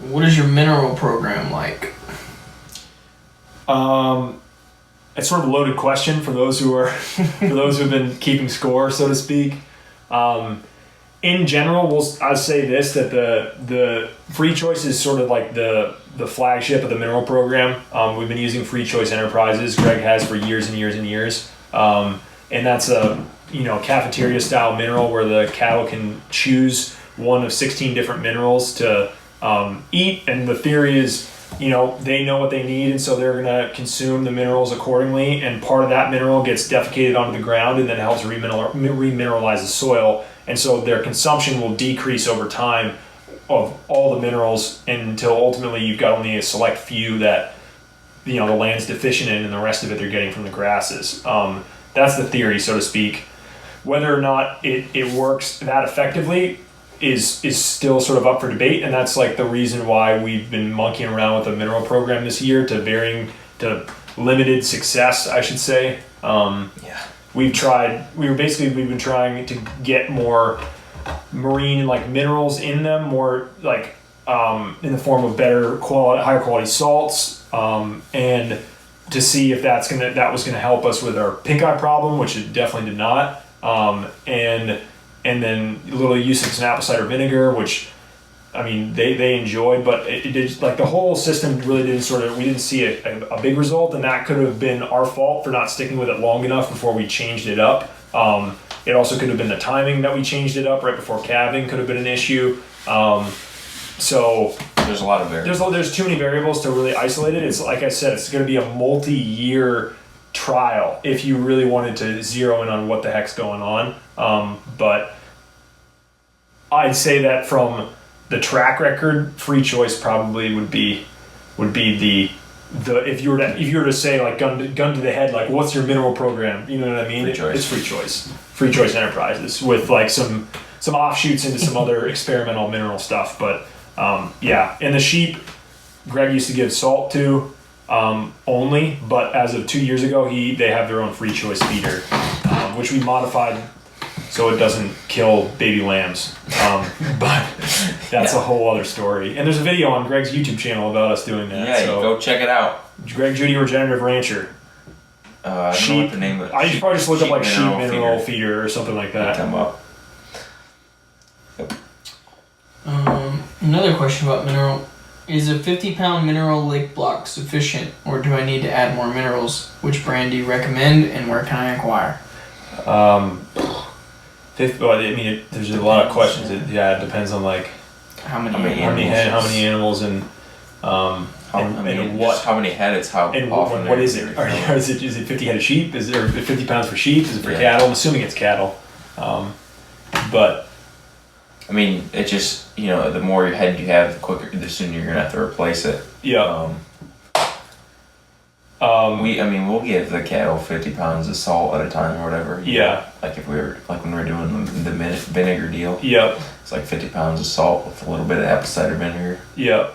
What is your mineral program like? It's sort of a loaded question for those who have been keeping score, so to speak. In general, I'd say this, that the Free Choice is sort of like the flagship of the mineral program. We've been using Free Choice Enterprises. Greg has for years and years and years. And that's a cafeteria style mineral where the cattle can choose one of 16 different minerals to eat. And the theory is, they know what they need, and so they're going to consume the minerals accordingly. And part of that mineral gets defecated onto the ground and then helps remineralize the soil. And so their consumption will decrease over time of all the minerals until ultimately you've got only a select few that the land's deficient in, and the rest of it they're getting from the grasses. That's the theory, so to speak. Whether or not it works that effectively is still sort of up for debate, and that's like the reason why we've been monkeying around with the mineral program this year to limited success, I should say. We've been trying to get more marine minerals in them, more in the form of higher quality salts, and to see if that was gonna help us with our pink eye problem, which it definitely did not. And then a little use of some apple cider vinegar, which they enjoyed, but it did, the whole system really didn't we didn't see a big result, and that could have been our fault for not sticking with it long enough before we changed it up. It also could have been the timing that we changed it up right before calving could have been an issue. So there's a lot of variables. There's too many variables to really isolate it. It's like I said, it's going to be a multi-year trial if you really wanted to zero in on what the heck's going on. But I'd say that from the track record, Free Choice probably would be the if you were to say gun to the head, what's your mineral program? You know what I mean? It's Free Choice Enterprises with some offshoots into some other experimental mineral stuff. But and the sheep, Greg used to give salt to only, but as of 2 years ago, they have their own Free Choice feeder, which we modified so it doesn't kill baby lambs. But that's a whole other story. And there's a video on Greg's YouTube channel about us doing that. Yeah, so go check it out. Greg Judy Regenerative Rancher. I don't know what the name of it. I probably just look up sheep mineral feeder or something like that. Come up. Yep. Another question about mineral. Is a 50-pound mineral lake block sufficient, or do I need to add more minerals? Which brand do you recommend, and where can I acquire? There's a lot of questions. It depends on how many animals and how many head. It's how and often. What is it? Is it 50 head of sheep? Is there 50 pounds for sheep? Is it for cattle? I'm assuming it's cattle. But it just the more head you have, the sooner you're gonna have to replace it. Yeah. We'll give the cattle 50 pounds of salt at a time or whatever. Yeah. If we were when we were doing the vinegar deal. Yep. It's 50 pounds of salt with a little bit of apple cider vinegar. Yep.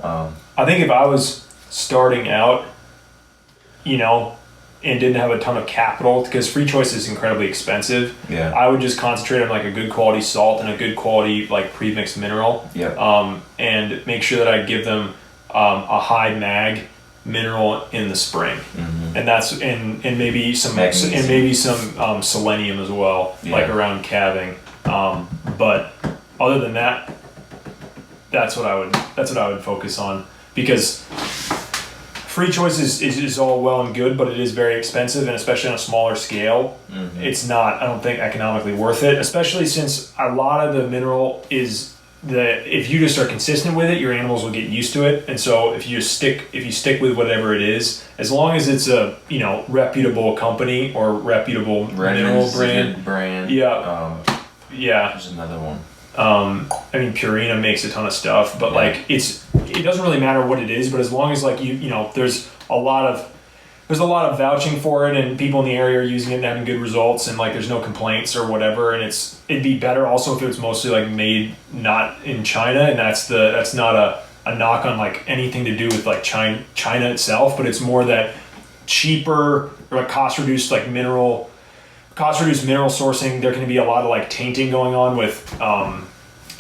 I think if I was starting out, and didn't have a ton of capital, because Free Choice is incredibly expensive. Yeah. I would just concentrate on a good quality salt and a good quality pre-mixed mineral. Yeah. And make sure that I give them a high mag mineral in the spring, and that's and maybe some selenium as well, around calving. But other than that, that's what I would focus on, because Free Choice is all well and good, but it is very expensive, and especially on a smaller scale, it's not, I don't think, economically worth it, especially since a lot of the mineral is if you just are consistent with it, your animals will get used to it. And so if you stick with whatever it is, as long as it's a reputable company or reputable mineral brand. Yeah. There's another one. Purina makes a ton of stuff, but it doesn't really matter what it is, but as long as there's a lot of vouching for it, and people in the area are using it and having good results, and there's no complaints or whatever, and it'd be better also if it was mostly made not in China, and that's not a knock on anything to do with China itself, but it's more that cheaper or cost reduced mineral sourcing. There can be a lot of tainting going on with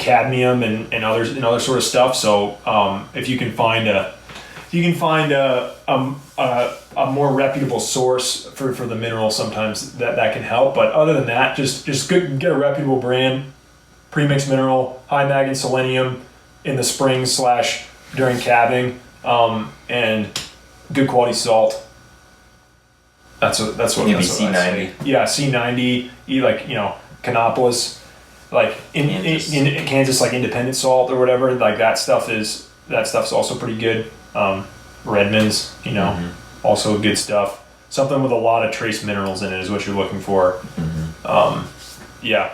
cadmium and other sort of stuff. So if you can find a more reputable source for the mineral, sometimes that can help. But other than that, just get a reputable brand, premixed mineral, high mag and selenium in the spring / during calving, and good quality salt. That's what Maybe that's what I say. Yeah, C90, like Canopolis, like in Kansas, like Independent Salt or whatever. Like that stuff's also pretty good. Redmond's, also good stuff. Something with a lot of trace minerals in it is what you're looking for. Yeah.